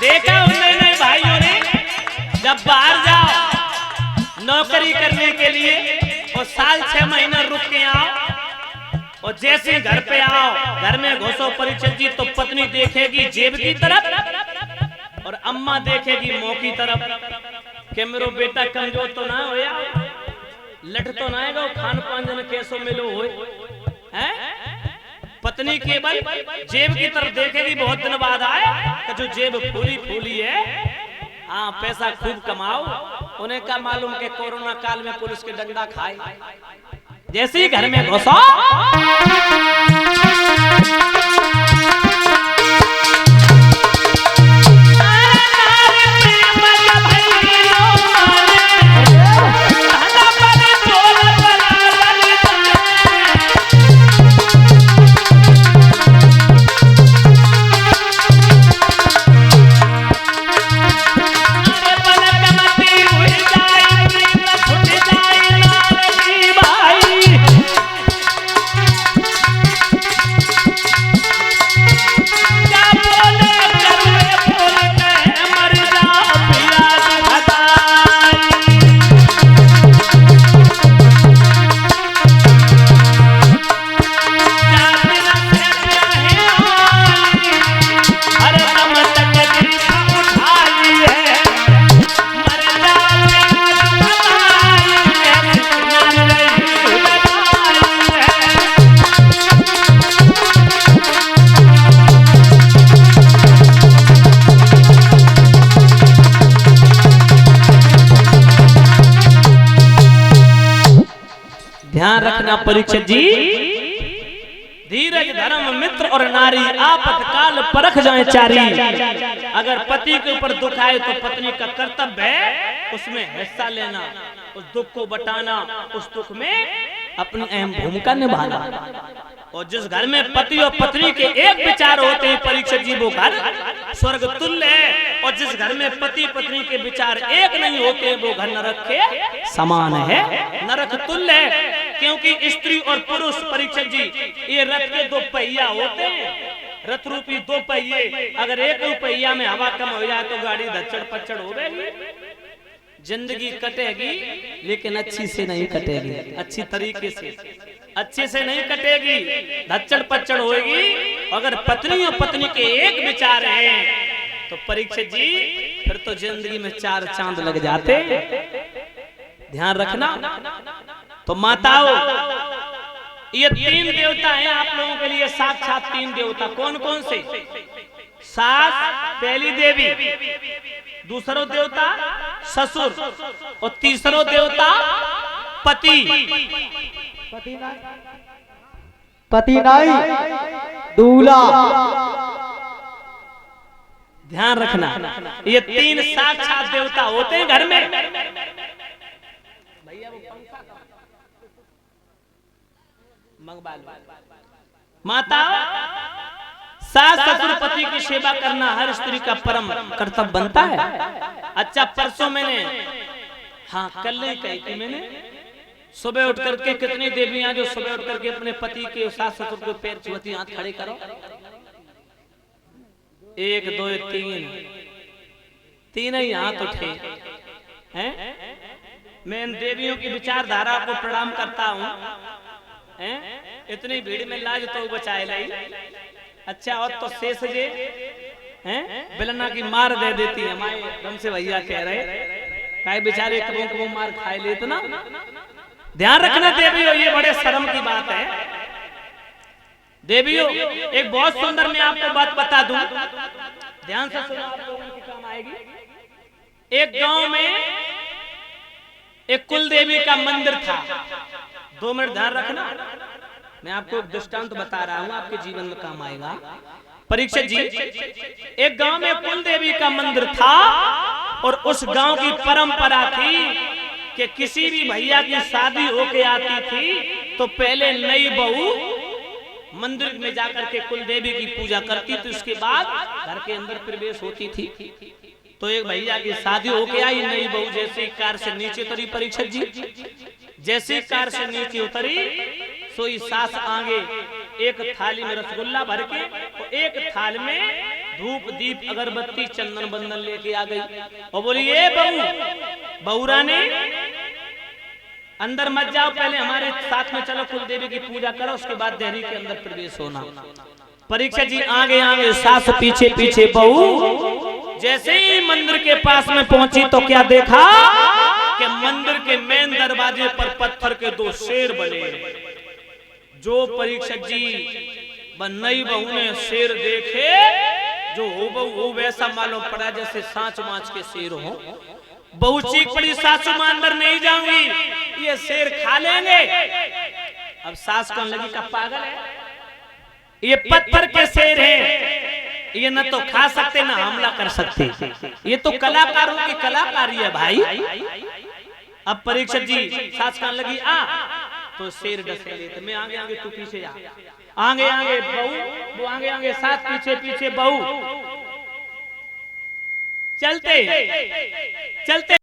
देखा उन्होंने भाइयों ने, जब बाहर जाओ नौकरी करने के लिए और साल 6 महीना रुक के आओ और जैसे घर पे आओ, घर में घुसो परीक्षित जी, तो पत्नी देखेगी जेब की तरफ और अम्मा देखेगी मुंह की तरफ कि मेरो बेटा कमजोर तो ना होया, लट तो ना है, खान पान जन कैसो मिलो हो है। पत्नी केवल जेब की तरफ देखेगी, बहुत दिन बाद आया कि जो जेब फूली फूली है, हाँ पैसा खूब कमाओ। उन्हें क्या मालूम कि कोरोना काल में पुलिस के डंडा खाए। जैसे ही घर में घुसो ध्यान रखना परीक्षित जी, धीरज धर्म मित्र और नारी आपातकाल परख जाए चारी। अगर पति के ऊपर दुख आए तो पत्नी का कर्तव्य है उसमें हिस्सा लेना, उस दुख को बटाना, उस दुख में अपनी अहम भूमिका निभाना। और जिस घर में पति और पत्नी के एक विचार होते हैं परीक्षित जी, वो घर स्वर्ग तुल्य है। और जिस घर में पति पत्नी के विचार एक नहीं होते वो घर नरक के समान है, नरक तुल्य है। क्योंकि स्त्री और पुरुष परीक्षित जी ये रथ के 2 पहिया होते हैं, रथ रूपी 2 पहिए। अगर एक पहिया में हवा कम हो जाए तो गाड़ी धच्चड़ पच्चड़ हो गई, जिंदगी कटेगी लेकिन अच्छी से नहीं कटेगी, अच्छी तरीके से अच्छे से नहीं कटेगी, धच्चड़ पच्चड़ होगी। अगर पत्नी और पत्नी के एक विचार हैं तो परीक्षित जी फिर तो जिंदगी में 4 चांद लग जाते। ध्यान रखना। तो माताओं, ये 3 देवता हैं आप लोगों के लिए, साक्षात 3 देवता। कौन कौन से? सास पहली देवी, दूसरो देवता ससुर और तीसरो देवता पति। पति नहीं, दूल्हा। ध्यान रखना, ये 3 साक्षात देवता होते हैं घर में। भैया वो पंखा माता, सास ससुर पति की सेवा करना हर स्त्री का परम कर्तव्य बनता है। अच्छा, परसों मैंने, हाँ कल नहीं कही थी मैंने, सुबह उठ करके कितनी देवियां जो सुबह उठ करके अपने पति के सास ससुर के पैर छुअती, हाथ खड़े करो। 1 2 3 ही हाथ उठे हैं। मैं इन देवियों की विचारधारा को प्रणाम करता हूँ। इतनी भीड़ में लाज तो बचाए लाई। अच्छा, और तो शेष जे हैं बिलना की मार दे देती है। हमारे हमसे भैया कह रहे काय बेचारे कबू कबू मार खाए ले इतना। ध्यान रखना देवियों, ये बड़े शर्म की बात है। देवियों, एक बहुत सुंदर मैं आपको बात बता दूं, ध्यान से सुनो, आप लोगों के काम आएगी। एक गांव में एक कुल देवी का मंदिर था। 2 मिनट ध्यान रखना, मैं आपको एक दृष्टांत बता रहा हूं, आपके जीवन में काम आएगा। परीक्षित जी, एक गांव में कुल देवी का मंदिर था और उस गांव की परंपरा थी कि किसी भी भैया की शादी होके आती थी तो पहले नई बहू मंदिर में जाकर के कुल देवी की पूजा करती थी, उसके बाद घर के अंदर प्रवेश होती थी। तो एक भैया की शादी होके आई, नई बहू जैसे कार से नीचे उतरी परीक्षित जी, जैसे कार से नीचे उतरी सोई सास आगे एक थाली में रसगुल्ला भर के और एक थाल में धूप दीप अगरबत्ती चंदन बंदन लेके आ गई और बोली ये बहू बहू रानी अंदर मत जाओ, पहले हमारे साथ में चलो, कुल देवी की पूजा करो, उसके बाद देहरी के अंदर प्रवेश होना। परीक्षित जी आगे आगे, सास पीछे पीछे, बहू जैसे ही मंदिर के पास में पहुंची तो क्या देखा कि मंदिर के मेन दरवाजे पर पत्थर के 2 शेर बने। जो परीक्षित जी नई बहू ने शेर देखे, जो हो बहू वो वैसा मालूम पड़ा जैसे सांच माच के शेर हो। बहू चीख पड़ी, सासू मां अंदर नहीं जाऊंगी, ये शेर खा लेंगे। अब सास कहने लगी का पागल है, ये पत्थर के शेर हैं, ये न तो खा सकते न हमला कर सकते, ये तो कलाकारों की कलाकारी है भाई। अब परीक्षित जी सास कहने लगी आ, तो शेर डसे लेते, मैं आगे आगे तू पीछे जा, आगे आगे बहू, वो आगे आगे, सास पीछे पीछे, बहू चलते चलते